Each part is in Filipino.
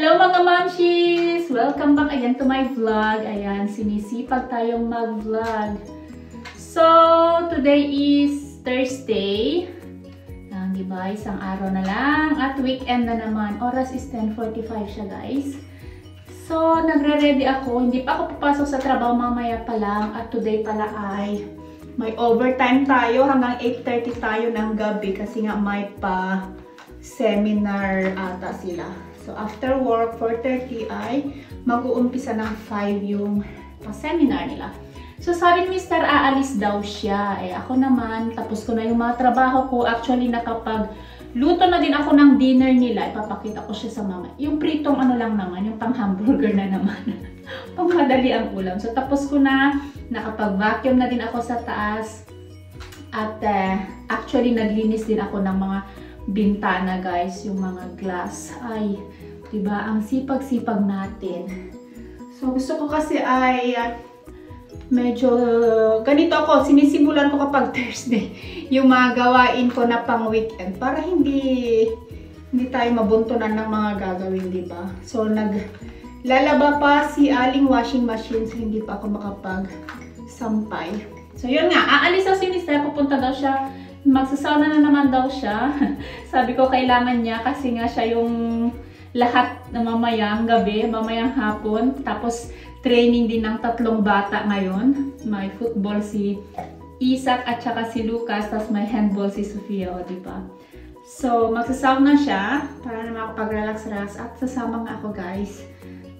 Hello mga mamshis! Welcome back again to my vlog. Ayan, sinisipag tayong mag-vlog. So, today is Thursday. Diba? Isang araw na lang. At weekend na naman. Oras is 10:45 siya, guys. So, nagre-ready ako. Hindi pa ako papasok sa trabaho, mamaya pa lang. At today pala ay may overtime tayo. Hanggang 8:30 tayo ng gabi kasi nga may pa seminar ata sila. So, after work, 4:30 ay mag-uumpisa ng 5 yung pa-seminar nila. So, sabi ni Mr. aalis daw siya. Eh, ako naman, tapos ko na yung mga trabaho ko. Actually, nakapag-luto na din ako ng dinner nila. Ipapakita ko siya sa mama. Yung pritong ano lang naman, yung pang-hamburger na naman. Pang-madali ang ulam. So, tapos ko na, nakapag-vacuum na din ako sa taas. At actually, naglinis din ako ng mga bintana, guys. Yung mga glass. Ay, diba? Ang sipag-sipag natin. So, gusto ko kasi ay medyo ganito ako, sinisimulan ko kapag Thursday yung mga gawain ko na pang weekend para hindi tayo mabuntunan ng mga gagawin, di ba? So naglalaba pa si Aling washing machine, so hindi pa ako makapag-sampay. So yun nga, aalis daw si Mr. Pupunta daw siya, magsasauna na naman daw siya. Sabi ko kailangan niya kasi nga siya yung lahat na mamayang gabi, mamayang hapon, tapos training din ng 3 bata ngayon. May football si Isaac at saka si Lucas, tapos may handball si Sofia, o diba? So, magsasauna siya para na makapag-relax-relax at sasama nga ako, guys.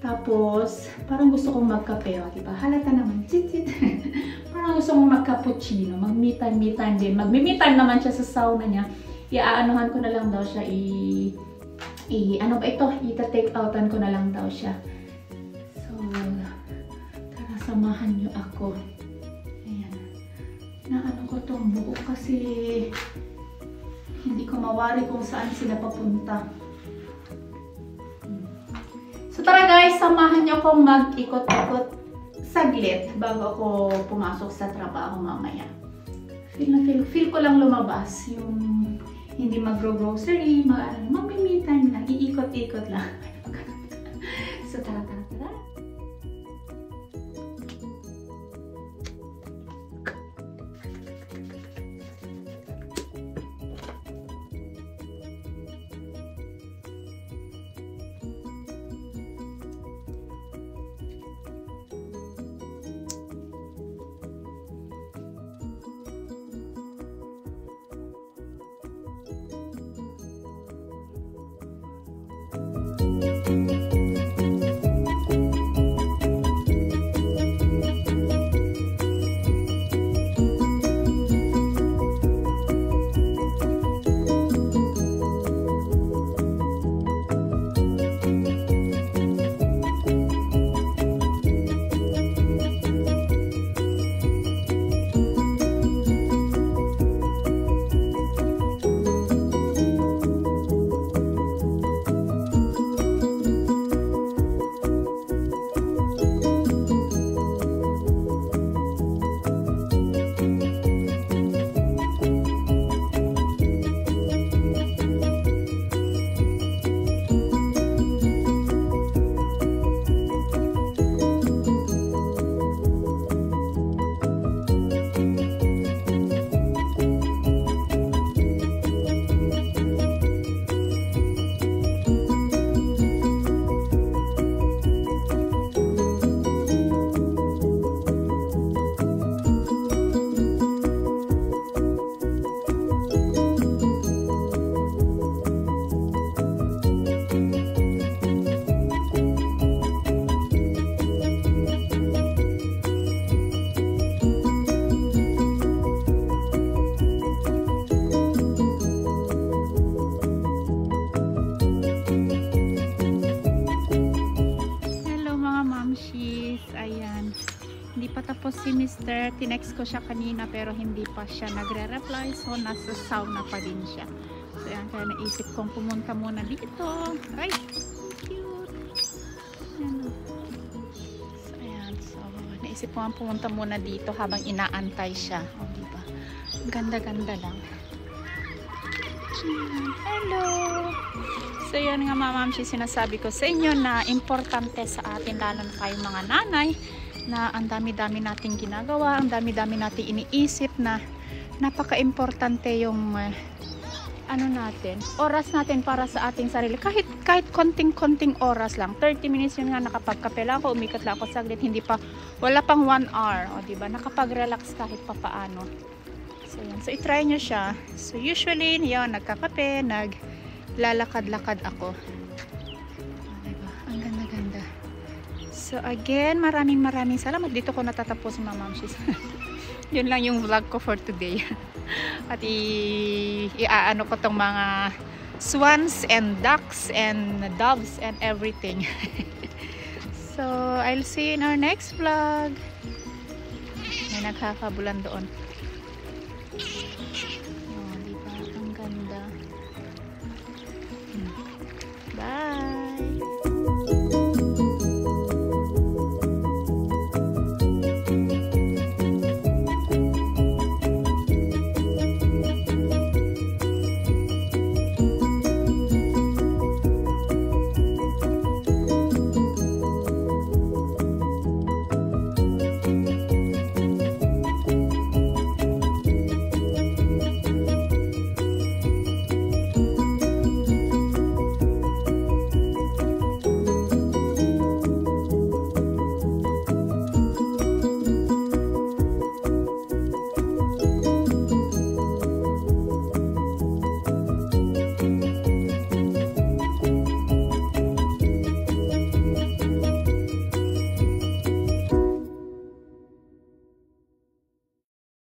Tapos, parang gusto kong magkape, o diba? Halata naman, chit-chit. Parang gusto kong mag-cappuccino, mag-me time din. Mag-me time naman siya sa sauna niya. Iaanuhan ko na lang daw siya, ano ba ito? Ita-take outan ko na lang daw siya. Samahan niyo ako. Ayan. Naano ko tong buo kasi hindi ko mawari kung saan sila papunta. So tara guys, samahan niyo akong mag-ikot-ikot saglit bago ako pumasok sa trabaho mamaya. Feel ko lang lumabas. Yung hindi mag-grocery, mag-me time lang. Iikot-ikot lang. So tara. Tapos si Mr. Tinext ko siya kanina pero hindi pa siya nagre-reply, so nasa sauna pa din siya. So yan, kaya naisip kong pumunta muna dito. Ay, cute. Ayan. So ayan, so naisip ko pumunta muna dito habang inaantay siya. O diba? Ganda-ganda lang. Hello! So yun nga mamamshi, sinasabi ko sa inyo na importante sa atin, lalo na tayong mga nanay, na ang dami-dami nating ginagawa, ang dami-dami nating iniisip, na napaka-importante yung ano natin, oras natin para sa ating sarili. Kahit konting-konting oras lang, 30 minutes yun nga, nakapagkape lang ako, umikot lang ako saglit, wala pang 1 hour, o diba, nakapag-relax kahit papaano. So yun, so itry nyo siya. So usually, yun, nagkakape, naglalakad-lakad ako. Diba, ang ganda-ganda. So again, maraming salamat. Dito ko natatapos mga mamshis. Yun lang yung vlog ko for today. At iaano ko tong mga swans and ducks and doves and everything. So I'll see you in our next vlog. May nagkakabulan doon.